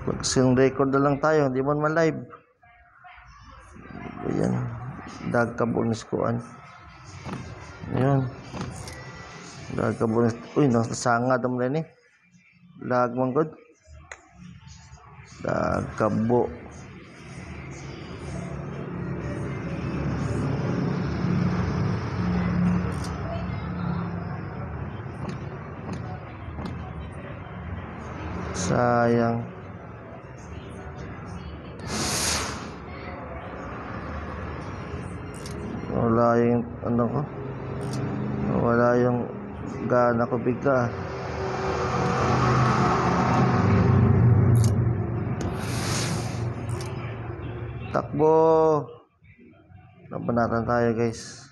Mag-screen record na lang tayo, hindi man live. Ayan, dagkabunis kuan. Ayan, dagkabunis. Uy, nasasangad mo rin eh. Lag man good. Dagkabo. Sayang. Wala yung ano ko. Wala yung gana ko bigla. Takbo. Labanatan tayo guys.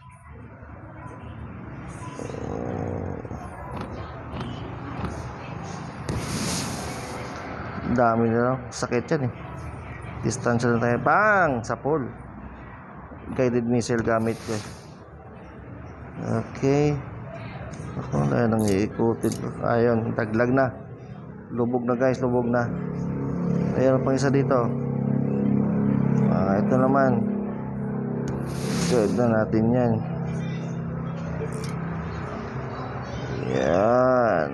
Dami na lang. Sakit yan eh. Distansya na tayo. Bang! Sa pool. Guided missile gamit ko eh. Okay. Ako na nang iikutin. Ayun. Taglag na. Lubog na guys. Lubog na. Ayun pang isa dito. Ito naman. Good na natin yan. Yan.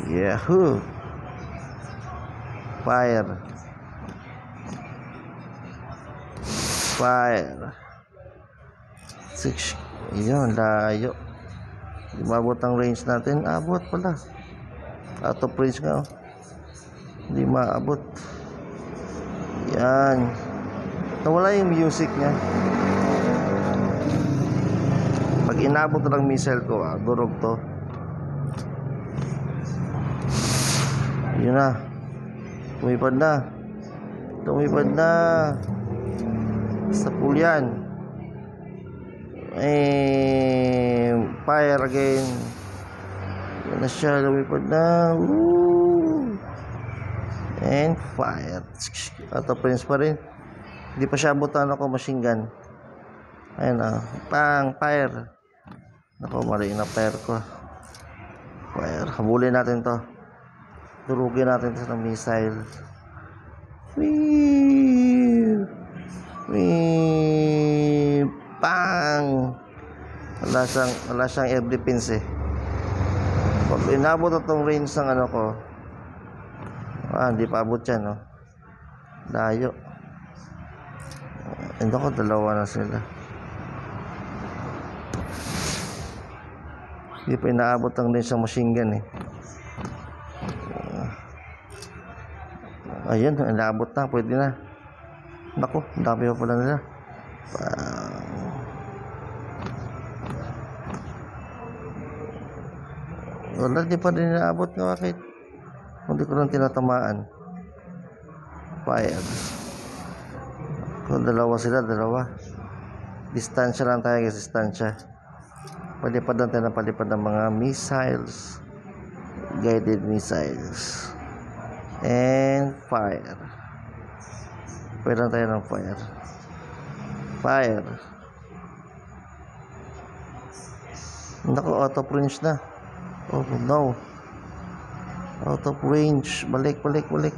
Yahoo! Fire. Fire. 6. Ayan, layo. Di maabot ang range natin. Abot pala. Out of range nga. Hindi maabot. Yan. Nawala yung music niya. Pag inabot na lang missile ko, durog to. Yun na. Tumipad na. Tumipad na. Sa pool yan. Fire again. Yan na siya. Tumipad na. Woo. And fire. Auto prince pa rin. Hindi pa siya abutan ako machine gun. Ayun na. Pang fire. Naku, mali na fire ko. Fire. Habulin natin to. Durugin natin ito ng missile. Wee! Wee! Bang! Wala siyang air defense eh. Pag inabot itong range ng ano ko, hindi pa abot yan, no? Layo. Hindi ko, dalawa na sila. Hindi pa inaabot ang range ng machine gun eh. Ayun, inaabot na, pwede na. Naku, dami pa pala nila. Wala, di pa rin inaabot nga bakit. Hindi ko lang tinatamaan. Fire. Kung dalawa sila, dalawa. Distansya lang tayo guys, distansya. Palipad lang tayo ng palipad ng mga missiles. Guided missiles. And fire. Pwede lang tayo ng fire. Fire. Naku, out of range na. Oh no. Out of range. Balik. Mali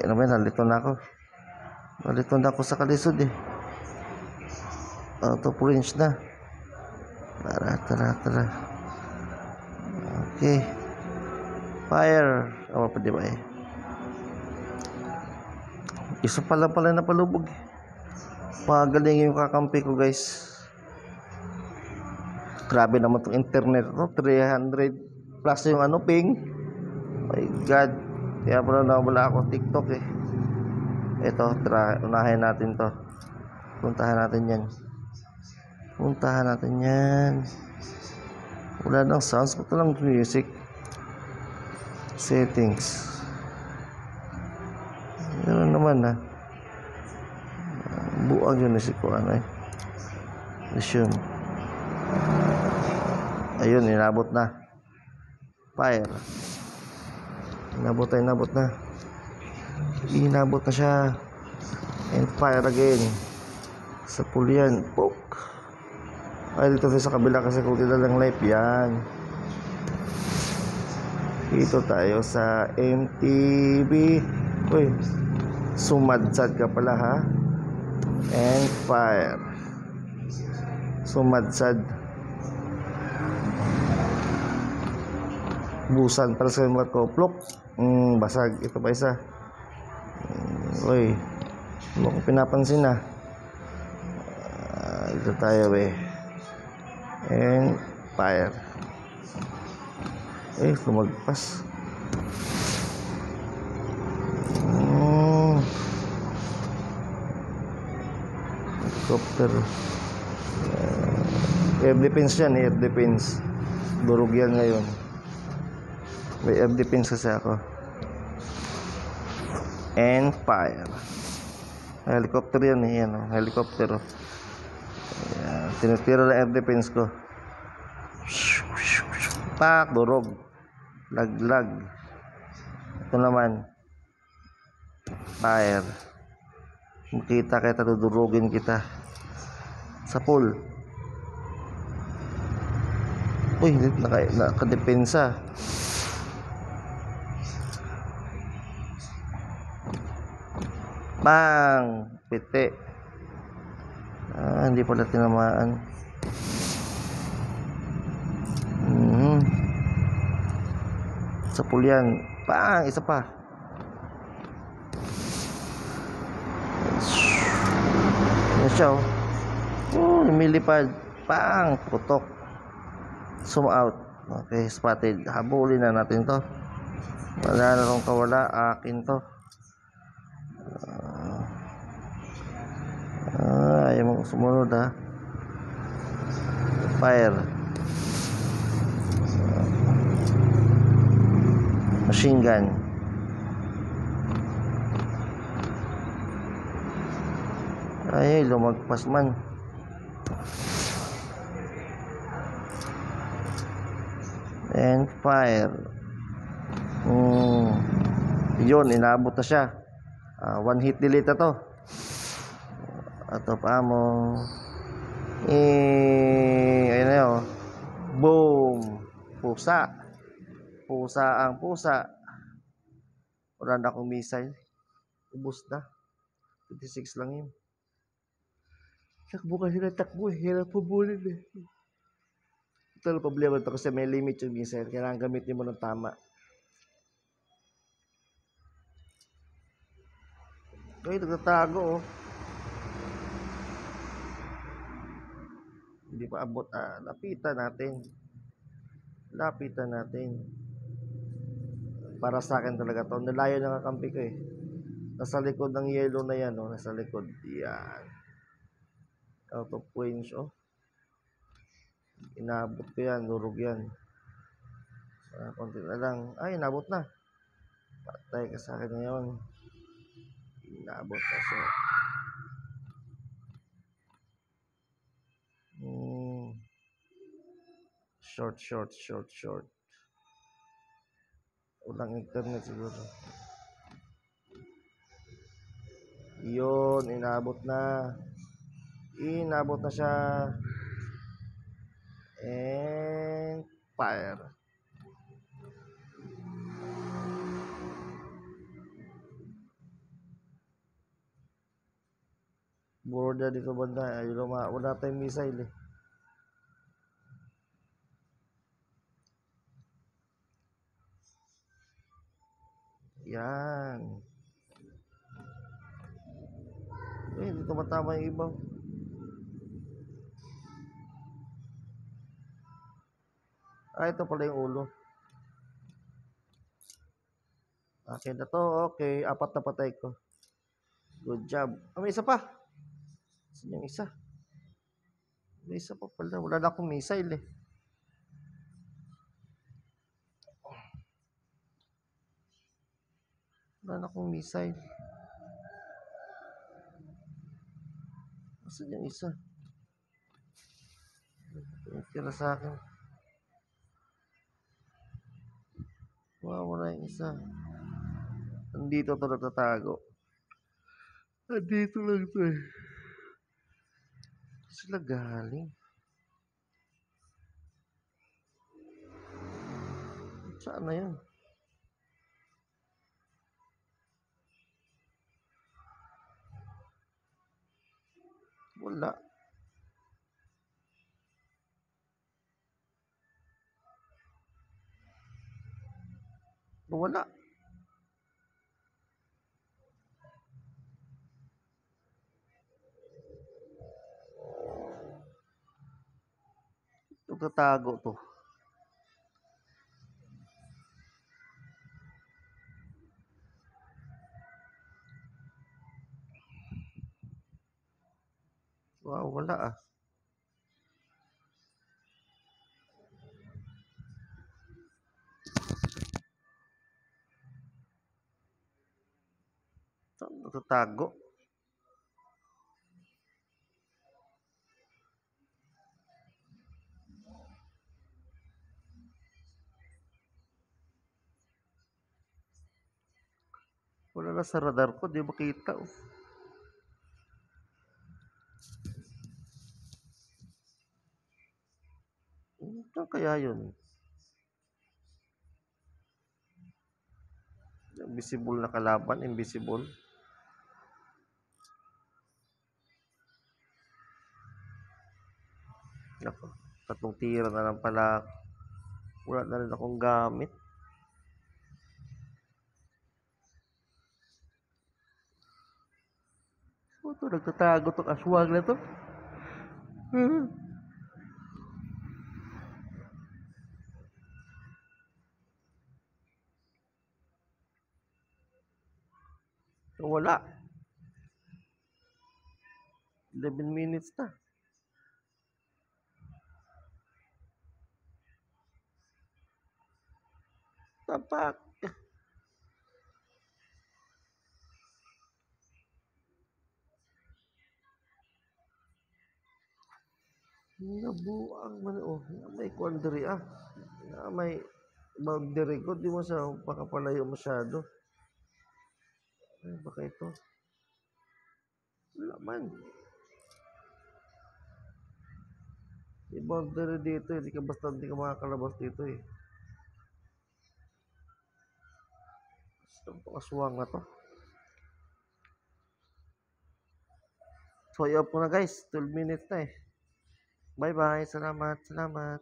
naman. Nalito na ako sa kalisod eh. Out of range na. Tara. Okay. Fire. Pwede ba eh? Isa pala na palubog. Pagaling yung kakampi ko guys. Grabe naman itong internet. 300 plus yung ping. My God. Kaya pala nawala ako TikTok eh. Ito, unahin natin to. Puntahan natin yan. Wala nang sounds. Ba't lang music? Settings. Meron naman ha. Buang yun si ko eh. Resume. Ayun, inabot na. Fire. Inabot na. Inabot na siya. And fire again. Sa pool yan. Poke. Ay, dito sa kabila kasi kung tila lang life yan. Dito tayo sa MTB. Uy, sumadsad ka pala ha. And fire. Sumadsad. Busan para sa mga koplok. Basag. Ito pa isa. Uy, hindi mo ko pinapansin na. Ito tayo and fire. Lumagpas. Helicopter. Air defense yan, air defense. Durog yan ngayon. May air defense kasi ako. And fire. Helicopter yan yan, helicopter. Tinitira na air defense ko. Pak, durog. Laglag. Ito naman. Fire. Makita kita, dudurugin kita. Sa pool. Uy, nakadepensa. Bang! Piti. Hindi pala tinamaan. Sa pool yan. Bang! Isa pa. Yan siya lumilipad. Bang! Putok. Zoom out. Okay, spotted. Habulin na natin to. Wala na rong kawala. Akin to. Ayaw mo sumunod ha. Fire. Machine gun. Ay, lumagpas man. And fire. Yun, inaabot na siya. One hit delete na to. Ato pa mo. Ayun na yun. Boom. Pusa. Pusa ang pusa. Wala na akong missile. Ubus na. 26 lang yun. Takbo kasi na takbo. Hirap pabulin Ito ang problema ito kasi may limit yung missile. Kailangan gamitin mo ng tama. Okay, nagtatago Hindi pa abot. Lapitan natin. Para sa akin talaga to. Nalayo na kakampi ko Nasa likod ng yellow na yan Nasa likod. Yan. Out of range Inabot ko yan. Durog yan. Konti na lang. Ay, inabot na. Patay ka sa akin ngayon. Inabot kasi. Short. Ulang internet siguro. Yun, inabot na siya. And fire. Borda dito banda. Wala tayong missile Yan. Dito matama yung iba. Ito pala yung ulo. Akin na to. Okay, 4 na patay ko. Good job. May isa pa. Saan yung isa? May isa pa pala. Wala na akong missile Wala na akong missile. Saan yung isa? Tira sa akin. Wala yung isa. Nandito to natatago. Nandito lang to Sila galing. Saan na yun? Wala. Wala. Tatago to. Wow, wala ah. Saan natatago? Wala na sa radar ko, di makita. Oh. Saan kaya yun? Invisible na kalaban, invisible. Nako, tatlong tira na lang pala. Wala na rin akong gamit. Oh, ito, nagtatago tong aswang na to. Wala. 11 minutes na. Tapak. Nabuang man oh. May quandary ah. May boundary ko. Di mo siya pakapalayo masyado. Ay, baka ito. Wala man. May boundary dito eh. Di ka basta hindi ka makakalabas dito eh. Saan itong aswang na to? So, i-off ko na guys. 12 minutes na eh. Bye-bye. Salamat. Salamat.